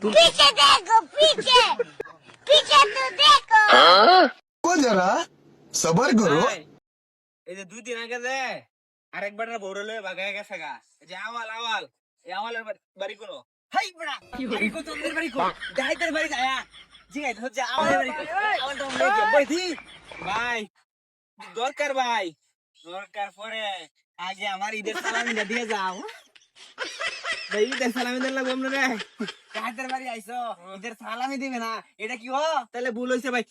पीछे देखो पीछे पीछे तो देखो को जरा सबर करो ভাই, এই যে 2 দিন আগে যে আরেকবার না বড় লয়ে বাগায় গেছে গা এই যে আওয়াল এই আওয়ালের বাড়ি করো হাই বড়া বাড়ি কো তোদের বাড়ি কো ডাইতের বাড়ি যায় জিগাই তো যে আওয়ালের বাড়ি কো আওয়াল তো লয়ে বইতি ভাই দরকার ভাই দরকার পরে আগে আমার ঈদের সালামি দিয়ে যাও ভাই ঈদের সালামি দিলে লাগবে না রে ডাইতের বাড়ি আইছো ঈদের সালামি দিবে না এটা কি হো তাহলে ভুল হইছে ভাই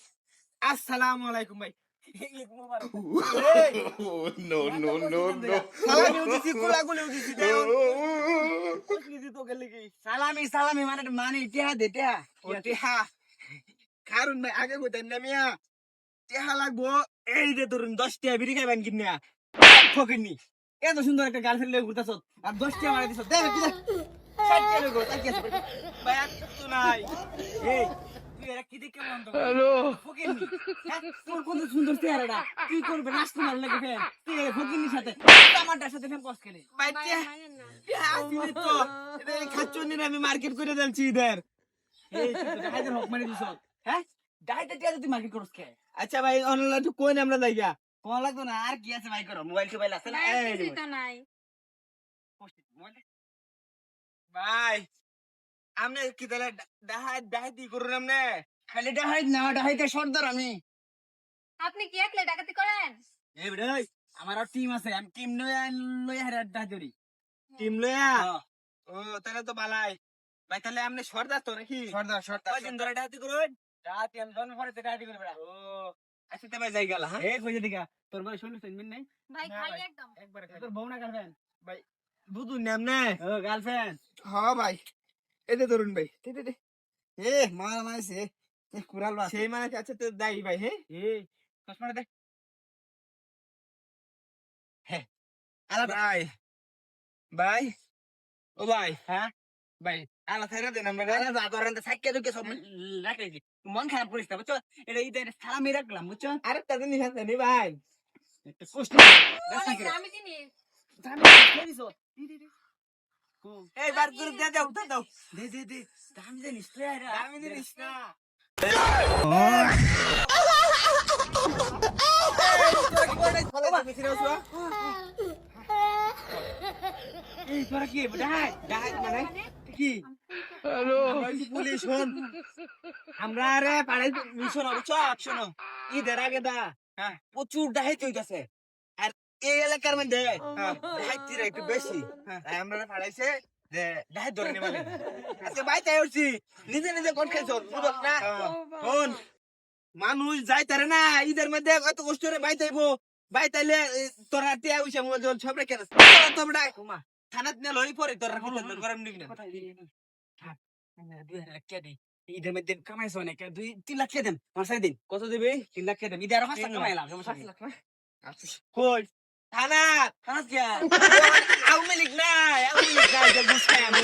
আসসালামু আলাইকুম ভাই ঈদ মোবারক नो नो नो नो সালামি উঠিছি গোলাগুলি উঠিছি সালামি সালামি মানে মানে টেহা দে টেহা টেহা কারণ ভাই আগে কইতেন না মিয়া টেহা লাগবো এই যে ধরুন 10 টাকা বিড়ি খাইবেন কিনা ফকিনি এত সুন্দর একটা গার্লফ্রেন্ড লয়ে ঘুরতাছ আর 10 টাকা মারা দিছ দেখ কি 60 টাকা লয়ে তাই কি আছে ভাই আর তো নাই এই তুই এরা কি দেখে বন্ধ হ্যালো ফকিনি তোর কত সুন্দর চেহারাটা তুই করবে রাজকুমার লাগে ফেন তুই ফকিনির সাথে আমারটার সাথে ফেন কস খেলে ভাই তো এটা খাচ্চনি আমি মার্কেট করে দিলছি ইদার এই তুই তো হাজার হক মারি দিছ হ্যাঁ ডাইটা টিয়া তুই মার্কেট করছ কে আচ্ছা ভাই অনলাইন তো কোন আমরা যাইগা কোন লাগতো না আর কি আছে ভাই করো মোবাইল টোবাইল আছে না এই तो नहीं ভাই আমনে কি তাহলে ডাহাই করুন আমনে খালি ডাহাই না ডাহাইতে সর্দার আমি আপনি কি একলে ডাকাতি করেন এই ভাই আমার টিম আছে আমি টিম লয়ে হারে ডাহাই ধরি টিম লয়া ও তাহলে তো বালাই ভাই তাহলে আমনে সর্দার তো নাকি সর্দার কয়দিন ধরে ডাহাই করুন ডাহাই আমি জন্ম পরে ডাহাই করে বেড়া ও আচ্ছা তে ভাই যাই গেল হ্যাঁ এই কইছে দিকা তোর ভাই শুনছিস মিন নাই भाई না खाई ভাই। एकदम একবার তোর বউ না গার্লফ্রেন্ড ভাই বুদু নাম না ও গার্লফ্রেন্ড হ্যাঁ ভাই এতে ধরুন ভাই দে এ মার মাইছে এ কুরাল বাস সেই মানে আচ্ছা তো যাই ভাই হ্যাঁ এই চশমাটা দেখ হ্যাঁ আলাদা ভাই ভাই ও ভাই হ্যাঁ ভাই আলা থাইরা দেন আমরা আরে ধরেন তো সাইকে দুকে সব রাখে দি মন খারাপ করিস না বুঝছো এটা ঈদের সালামি রাখলাম বুঝছো আরেকটা জিনিস আছে নি ভাই একটা কষ্ট অনেক দামি জিনিস দামি করিস দি এই বার করে দে দাও দাও দে দামি জিনিস তো আরে আমি জিনিস না এই তোরা কি ডাই ডাহাই মানে কি আমরা কি পুলিশ হন আমরা আরে পাড়াই মিশন বুঝছো শোনো ঈদের আগে দা হ্যাঁ প্রচুর ডাহাইতে হইতাছে আর এই এলাকার মধ্যে ডাহাইতিরা একটু বেশি তাই আমরা পাড়াইছে যে ডাহাই ধরে নিবালে আজকে বাইতে উঠছি নিজে নিজে কোন খাইছ বুঝছ না কোন মানুষ যাইতারে না ঈদের মধ্যে কত কষ্ট করে বাইতাইবো বাইতাইলে তোরা টিয়া উইসা মোবাইল যখন সব রেখে তোমরা থানাত নিয়ে লই পরে তোরা গরম নিবি না ঈদের মধ্যে কামাইছো অনেক 2-3 লাখ খেয়ে দেন আমার সাথে দিন কত দিবি 3 লাখ খেয়ে দেন ঈদের আরো 5 লাখ কামাইলাম সমস্যা নেই কই থানা কাজ কে আওয়ামী লীগ নাই যে ঘুষ খাই আমি